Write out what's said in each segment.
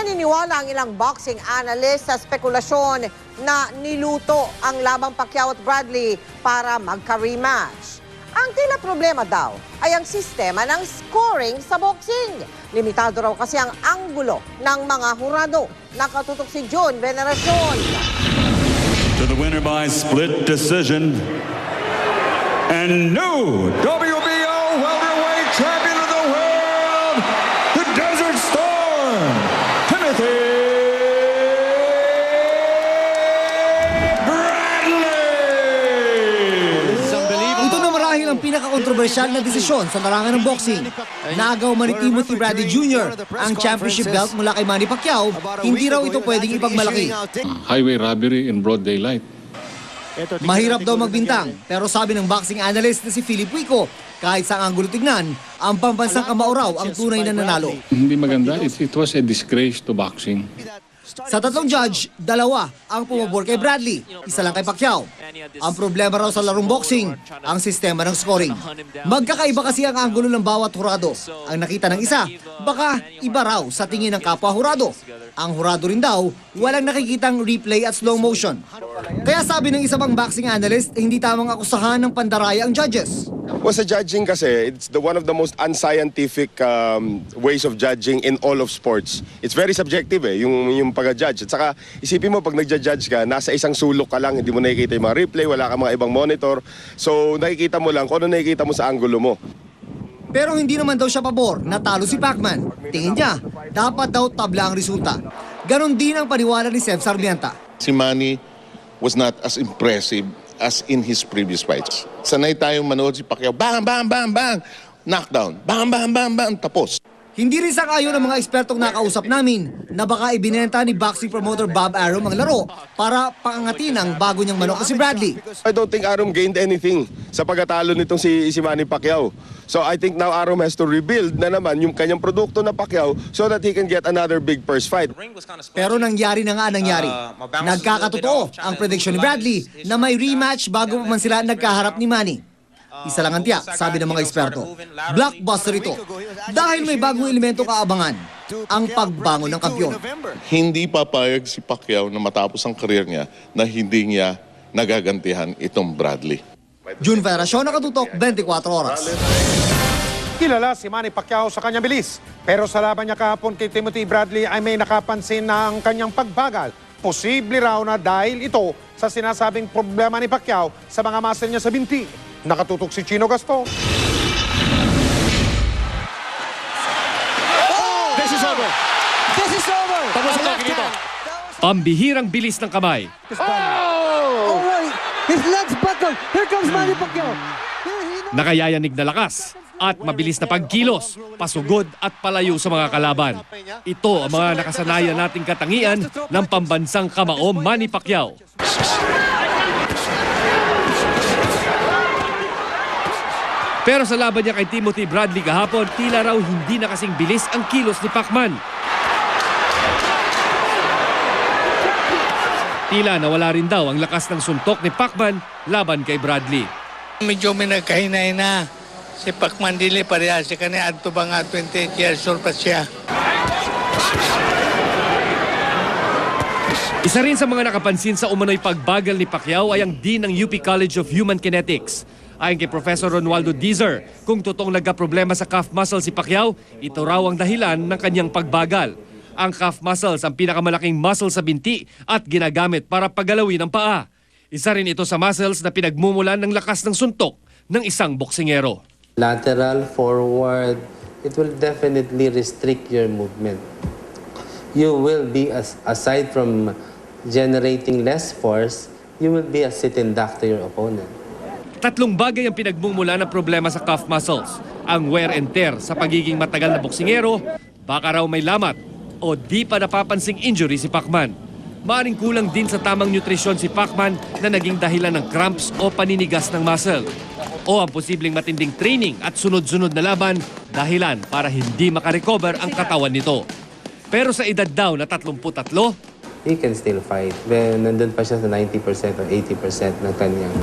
Naniniwala ang ilang boxing analyst sa spekulasyon na niluto ang labang Pacquiao at Bradley para magka-rematch. Ang tila problema daw ay ang sistema ng scoring sa boxing. Limitado raw kasi ang anggulo ng mga hurado. Nakatutok si John Veneracion. To the winner by split decision and new WBO welterweight champion of the world, the Desert Storm, Timothy Bradley! Ito na marahil ang pinaka-kontrobersyal na desisyon sa larangan ng boxing. Naagaw man ni Timothy Bradley Jr. ang championship belt mula kay Manny Pacquiao, hindi raw ito pwedeng ipagmalaki. Highway robbery in broad daylight. Mahirap daw magbintang, pero sabi ng boxing analyst na si Philip Wico, kahit sa anggulo tignan, ang pambansang kamao raw ang tunay na nanalo. Hindi maganda. It was a disgrace to boxing. Sa tatlong judge, dalawa ang pumabor kay Bradley, isa lang kay Pacquiao. Ang problema raw sa larong boxing, ang sistema ng scoring. Magkakaiba kasi ang anggulo ng bawat hurado. Ang nakita ng isa, baka iba raw sa tingin ng kapwa hurado. Ang hurado rin daw, walang nakikitang replay at slow motion. Kaya sabi ng isa pang boxing analyst, hindi tamang akusahan ng pandaraya ang judges. Well, sa judging kasi, it's one of the most unscientific ways of judging in all of sports. It's very subjective yung pag-judge. At saka, isipin mo, pag nag-judge ka, nasa isang sulok ka lang, hindi mo nakikita yung mga replay, wala ka mga ibang monitor. So, nakikita mo lang kung ano nakikita mo sa anggulo mo. Pero hindi naman daw siya pabor na talo si Pacman. Tingin niya, dapat daw tabla ang resulta. Ganon din ang paniwala ni Seb Sarmienta. Si Manny was not as impressive as in his previous fights. Sanay tayong manood si Pacquiao, bang, bang, bang, bang, knockdown, bang, bang, bang, bang, tapos. Hindi rin sang-ayon ng mga ekspertong nakausap namin na baka ibinenta ni boxing promoter Bob Arum ang laro para pangangatin ang bago niyang manok na si Bradley. I don't think Arum gained anything sa pagkatalo nitong si Manny Pacquiao. So I think now Arum has to rebuild na naman yung kanyang produkto na Pacquiao so that he can get another big purse fight. Pero nangyari na nga nangyari. Nagkakatotoo ang prediction ni Bradley na may rematch bago pa man sila nagkaharap ni Manny. Isa lang ang tiyak, sabi ng mga eksperto. Blockbuster ito. Dahil may bagong elemento kaabangan, ang pagbangon ng kampiyon. Hindi papayag si Pacquiao na matapos ang karir niya na hindi niya nagagantihan itong Bradley. June Veneracion, Nakatutok, 24 oras. Kilala si Manny Pacquiao sa kanyang bilis. Pero sa laban niya kahapon kay Timothy Bradley ay may nakapansin na ang kanyang pagbagal. Posible raw na dahil ito sa sinasabing problema ni Pacquiao sa mga muscle niya sa binti. Nakatutok si Chino Gaston. This is over. This is over. Tapos ang lagi dito. Pambihirang bilis ng kamay. Oh! Alright. His legs buckled. Here comes Manny Pacquiao. Nakayayanig na lakas at mabilis na pagkilos, pasugod at palayo sa mga kalaban. Ito ang mga nakasanayan nating katangian ng pambansang kamao Manny Pacquiao. Pero sa laban niya kay Timothy Bradley kahapon, tila raw hindi na kasing bilis ang kilos ni Pacman. Tila nawala rin daw ang lakas ng suntok ni Pacman laban kay Bradley. Medyo may nagkahinay na. Si Pacman dili pareha. Si kanya adto ba nga 28 years old pa siya. Isa rin sa mga nakapansin sa umano'y pagbagal ni Pacquiao ay ang Dean ng UP College of Human Kinetics. Ayon kay Professor Ronaldo Dizer, kung totoong nagka-problema sa calf muscle si Pacquiao, ito raw ang dahilan ng kanyang pagbagal. Ang calf muscles ang pinakamalaking muscle sa binti at ginagamit para paggalawin ang paa. Isa rin ito sa muscles na pinagmumulan ng lakas ng suntok ng isang boksingero. Lateral, forward, it will definitely restrict your movement. You will be, aside from generating less force, you will be a sitting duck to your opponent. Tatlong bagay ang pinagmumula ng problema sa calf muscles. Ang wear and tear sa pagiging matagal na boksingero, baka raw may lamat o di pa napapansing injury si Pacman. Maaring kulang din sa tamang nutrisyon si Pacman na naging dahilan ng cramps o paninigas ng muscle. O ang posibleng matinding training at sunod-sunod na laban dahilan para hindi makarecover ang katawan nito. Pero sa edad daw na 33, he can still fight. Nandun pa siya sa 90% or 80% ng kanyang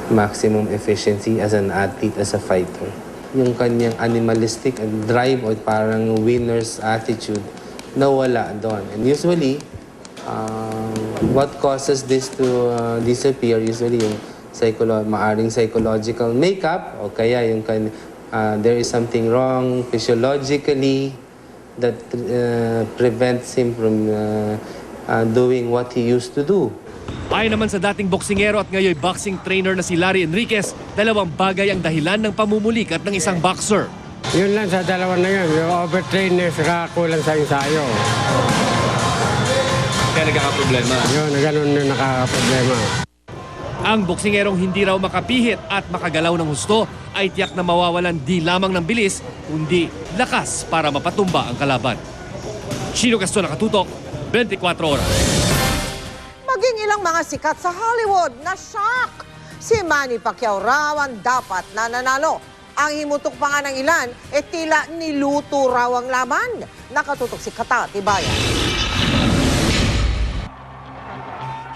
maximum efficiency as an athlete, as a fighter. Yung kanyang animalistic drive o parang winner's attitude nawala doon. And usually, what causes this to disappear, usually yung maaring psychological makeup o kaya yung there is something wrong physiologically that prevents him from doing what he used to do. Ayon naman sa dating boksingero at ngayon boxing trainer na si Larry Enriquez, dalawang bagay ang dahilan ng pamumulikat ng isang boxer. Yun lang sa dalawa na yun, yung overtrain na saka kulang sa ensayo. Kaya nagkakaproblema. Yun, ganun na nakakaproblema. Ang boksingerong hindi raw makapihit at makagalaw ng husto ay tiyak na mawawalan di lamang ng bilis, kundi lakas para mapatumba ang kalaban. Chino Castro, Nakatutok, 24 oras. Maging ilang mga sikat sa Hollywood na shock. Si Manny Pacquiao raw ang dapat na nanalo. Ang himutok pa nga ng ilan, tila niluto raw ang laban. Nakatutok si Kata Tibayan.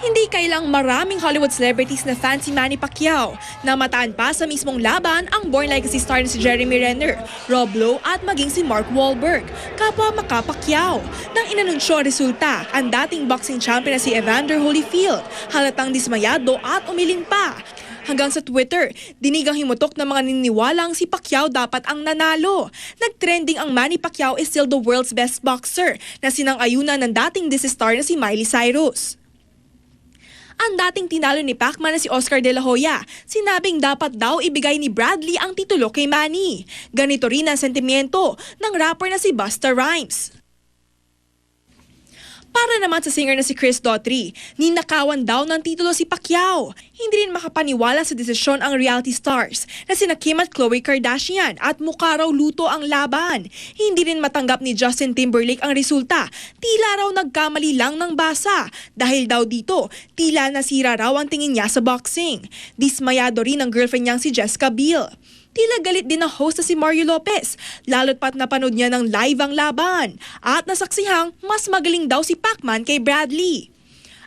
Hindi kailang maraming Hollywood celebrities na fan si Manny Pacquiao. Namataan pa sa mismong laban ang Born Legacy star na si Jeremy Renner, Rob Lowe at maging si Mark Wahlberg, kapwa Maka Pacquiao. Nang inanunsyo ang resulta, ang dating boxing champion na si Evander Holyfield halatang dismayado at umiling pa. Hanggang sa Twitter, dinigang himutok ng mga niniwalang si Pacquiao dapat ang nanalo. Nagtrending ang Manny Pacquiao is still the world's best boxer na sinang-ayunan ng dating This star na si Miley Cyrus. Ang dating tinalo ni Pacman na si Oscar De La Hoya, sinabing dapat daw ibigay ni Bradley ang titulo kay Manny. Ganito rin ang sentimiento ng rapper na si Busta Rhymes. Para naman sa singer na si Chris Daughtry, ninakawan daw ng titulo si Pacquiao. Hindi rin makapaniwala sa desisyon ang reality stars na sina Kim at Khloe Kardashian at mukha raw luto ang laban. Hindi rin matanggap ni Justin Timberlake ang resulta. Tila raw nagkamali lang ng basa. Dahil daw dito, tila nasira raw ang tingin niya sa boxing. Dismayado rin ang girlfriend niyang si Jessica Biel. Tila galit din ang host na si Mario Lopez, lalo't pat napanood niya ng live ang laban. At nasaksihang mas magaling daw si Pacman kay Bradley.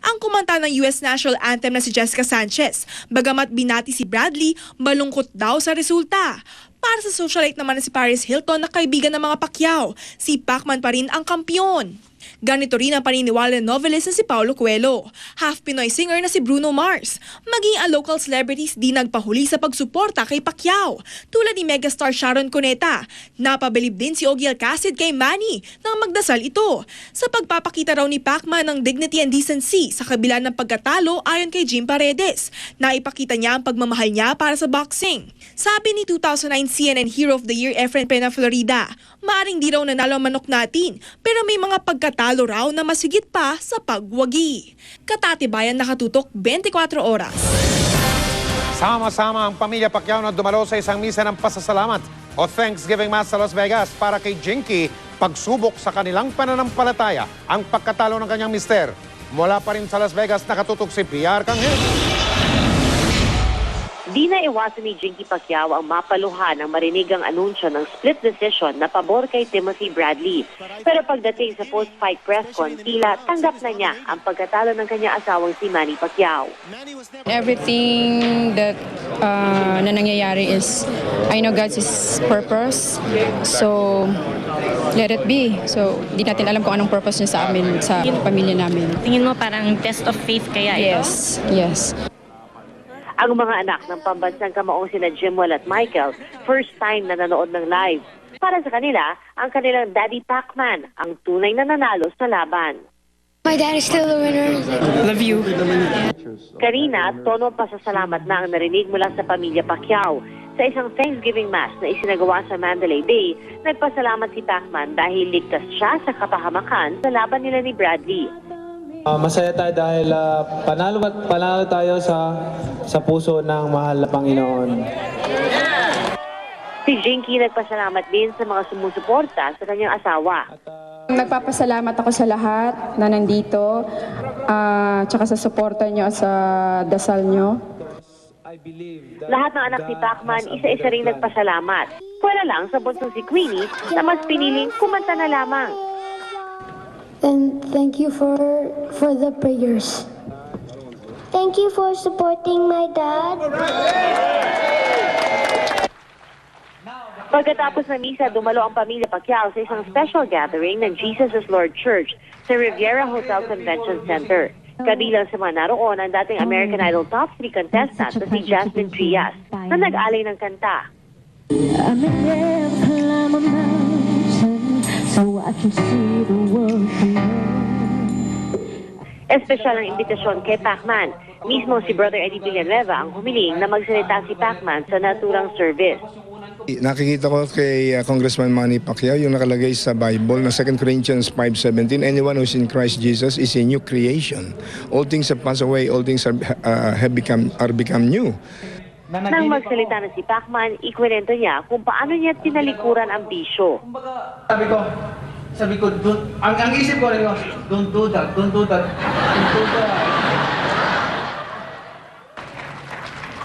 Ang kumanta ng US National Anthem na si Jessica Sanchez, bagamat binati si Bradley, malungkot daw sa resulta. Para sa socialite naman na si Paris Hilton na kaibigan ng mga Pacquiao, si Pacman pa rin ang kampiyon. Ganito rin ang paniniwala ng novelist na si Paulo Coelho, half-Pinoy singer na si Bruno Mars. Maging ang local celebrities di nagpahuli sa pagsuporta kay Pacquiao, tulad ni megastar Sharon Cuneta. Napabilib din si Ogie Alcacid kay Manny nang magdasal ito. Sa pagpapakita raw ni Pacman ng dignity and decency sa kabila ng pagkatalo ayon kay Jim Paredes, naipakita niya ang pagmamahal niya para sa boxing. Sabi ni 2009 CNN Hero of the Year Efren Pena Florida, maaring di raw nanalo ang manok natin, pero may mga pagkatalo raw na masigit pa sa pagwagi. Katatibayan, Nakatutok, 24 oras. Sama-sama ang pamilya Pacquiao na dumalo sa isang misa ng pasasalamat o Thanksgiving Mass sa Las Vegas para kay Jinky, pagsubok sa kanilang pananampalataya ang pagkatalo ng kanyang mister. Mula pa rin sa Las Vegas, Nakatutok si PR Kanghel. Di na iwasan ni Jinky Pacquiao ang mapaluhan ng marinig ang anunsyo ng split decision na pabor kay Timothy Bradley. Pero pagdating sa post-fight press con, tila tanggap na niya ang pagkatalo ng kanyang asawang si Manny Pacquiao. Everything that na nangyayari is, I know God's purpose. So, let it be. So, di natin alam kung anong purpose niya sa amin, sa pamilya namin. Tingin mo parang test of faith kaya ito? Yes, yes. Ang mga anak ng pambansang kamaong sina Jimwell at Michael, first time na nanood ng live. Para sa kanila, ang kanilang Daddy Pacman, ang tunay na nanalo sa laban. My dad is still the winner. Love you. Karina, tono pasasalamat na ang narinig mula sa pamilya Pacquiao. Sa isang Thanksgiving Mass na isinagawa sa Mandalay Bay, nagpasalamat si Pacman dahil ligtas siya sa kapahamakan sa laban nila ni Bradley. Masaya tayo dahil panalo tayo sa puso ng mahal na Panginoon. Si Jinky nagpasalamat din sa mga sumusuporta sa kanyang asawa. Nagpapasalamat ako sa lahat na nandito, tsaka sa suporta nyo, sa dasal nyo. Lahat ng anak ni Pacman, isa-isa ring nagpasalamat. Wala lang sa bunsong si Queenie na mas piniling kumanta na lamang. And thank you for the prayers. Thank you for supporting my dad. Pagkatapos ng misa, dumalo ang pamilya Pacquiao sa isang special gathering ng Jesus is Lord Church sa Riviera Hotel Convention Center. Kabilang sa mga naroon ang dating American Idol Top 3 contestant na si Jasmine Trias na nag-alay ng kanta. I may never climb a mountain so I can see the world from Espesyal ang imbitasyon kay Pacman. Mismo si Brother Eddie Villanueva ang humiling na magsalita si Pacman sa naturang service. Nakikita ko kay Congressman Manny Pacquiao yung nakalagay sa Bible na 2 Corinthians 5:17, anyone who's in Christ Jesus is a new creation. All things have passed away, all things are become new. Nang magsalita na si Pacman, ikwento niya kung paano niya tinalikuran ang bisyo. Sabi ko, ang isip ko rin, don't do that, don't do that, don't do that.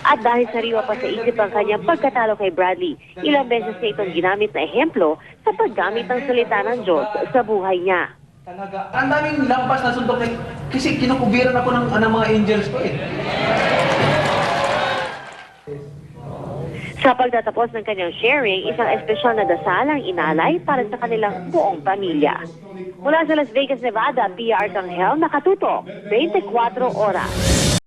At dahil sariwa pa sa isip ang kanyang pagkatalo kay Bradley, ilang beses niya itong ginamit na ehemplo sa paggamit ng salita ng Diyos sa buhay niya. Talaga, ang daming lampas na sundok kasi kinukubiran ako ng mga angels ko eh. Sa pagtatapos ng kanyang sharing, isang espesyal na dasal ang inalay para sa kanilang buong pamilya. Mula sa Las Vegas, Nevada, PR Tanghel, nakatutok, 24 oras.